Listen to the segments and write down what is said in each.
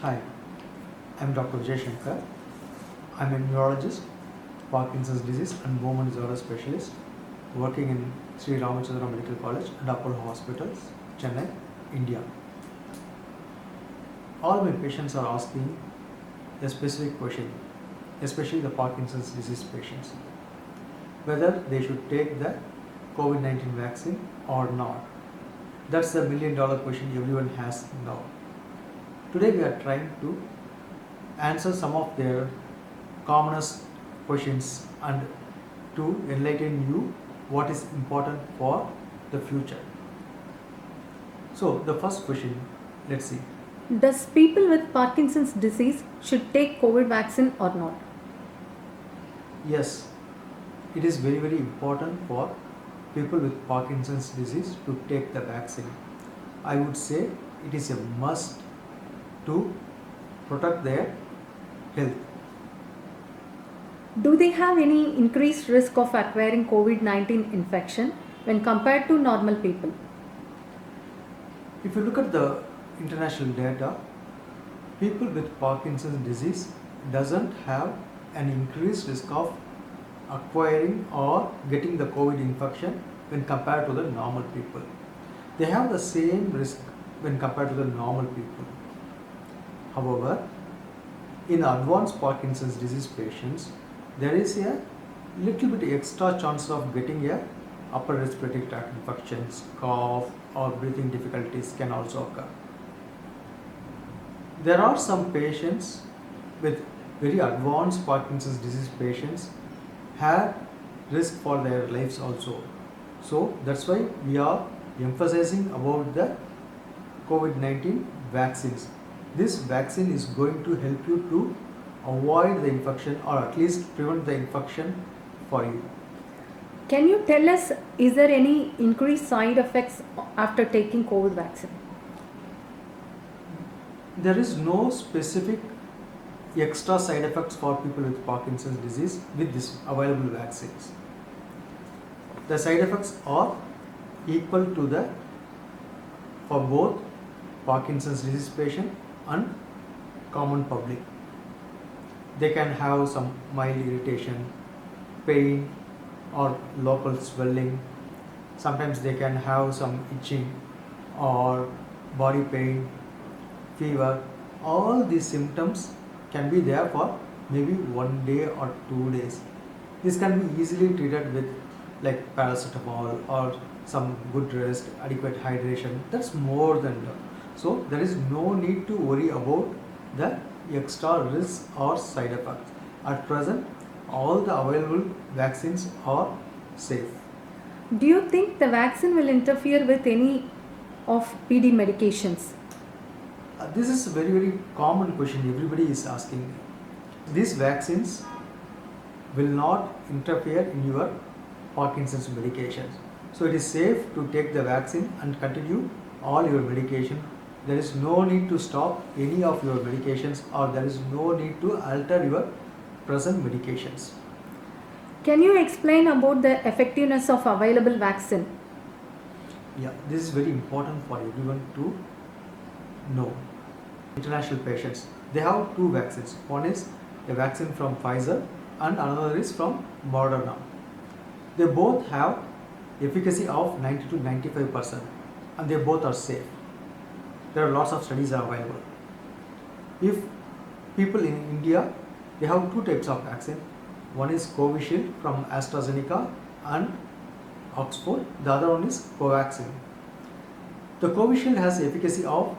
Hi, I'm Dr. Vijay Shankar. I'm a neurologist, Parkinson's disease and movement disorder specialist working in Sri Ramachandra Medical College and Apollo Hospitals, Chennai, India. All my patients are asking a specific question, especially the Parkinson's disease patients, whether they should take the COVID-19 vaccine or not. That's the $1,000,000 question everyone has now. Today we are trying to answer some of their commonest questions and to enlighten you what is important for the future. So the first question, let's see. Does people with Parkinson's disease should take COVID vaccine or not? Yes, it is very important for people with Parkinson's disease to take the vaccine. I would say it is a must to protect their health. Do they have any increased risk of acquiring COVID-19 infection when compared to normal people? If you look at the international data, people with Parkinson's disease doesn't have an increased risk of acquiring or getting the COVID infection when compared to the normal people. They have the same risk when compared to the normal people. However, in advanced Parkinson's disease patients, there is a little bit extra chance of getting a upper respiratory tract infections, cough or breathing difficulties can also occur. There are some patients with very advanced Parkinson's disease patients have risk for their lives also. So that's why we are emphasizing about the COVID-19 vaccines. This vaccine is going to help you to avoid the infection or at least prevent the infection for you. Can you tell us, is there any increased side effects after taking COVID vaccine? There is no specific extra side effects for people with Parkinson's disease with this available vaccines. The side effects are equal to the for both Parkinson's disease patient and common public. They can have some mild irritation, pain or local swelling. Sometimes they can have some itching or body pain, fever. All these symptoms can be there for maybe 1 day or 2 days. This can be easily treated with like paracetamol or some good rest, adequate hydration. That's more than enough. So there is no need to worry about the extra risks or side effects. At present, all the available vaccines are safe. Do you think the vaccine will interfere with any of PD medications? This is a very common question everybody is asking. These vaccines will not interfere in your Parkinson's medications. So it is safe to take the vaccine and continue all your medication. There is no need to stop any of your medications or there is no need to alter your present medications. Can you explain about the effectiveness of available vaccine? Yeah, this is very important for everyone to know. International patients, they have two vaccines. One is a vaccine from Pfizer and another is from Moderna. They both have efficacy of 90 to 95% and they both are safe. There are lots of studies are available. If people in India, they have two types of vaccine. One is Covishield from AstraZeneca and Oxford. The other one is Covaxin. The Covishield has efficacy of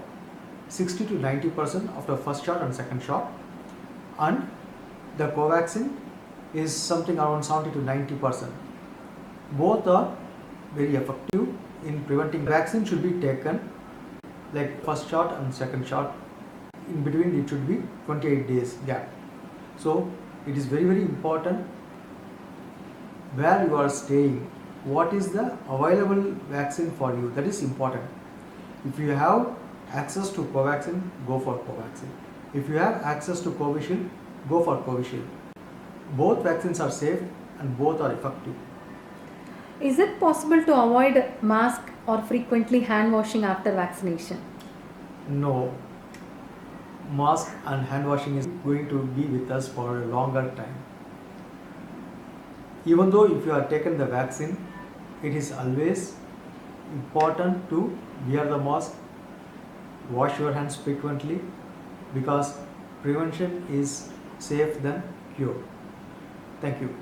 60 to 90% after first shot and second shot, and the Covaxin is something around 70 to 90%. Both are very effective in preventing. Vaccine should be taken like first shot and second shot. In between it should be 28 days gap. So it is very important where you are staying, what is the available vaccine for you, that is important. If you have access to Covaxin, go for Covaxin. If you have access to Covishield, go for Covishield. Both vaccines are safe and both are effective. Is it possible to avoid mask or frequently hand washing after vaccination? No, mask and hand washing is going to be with us for a longer time. Even though if you have taken the vaccine, it is always important to wear the mask, wash your hands frequently, because prevention is safe than cure. Thank you.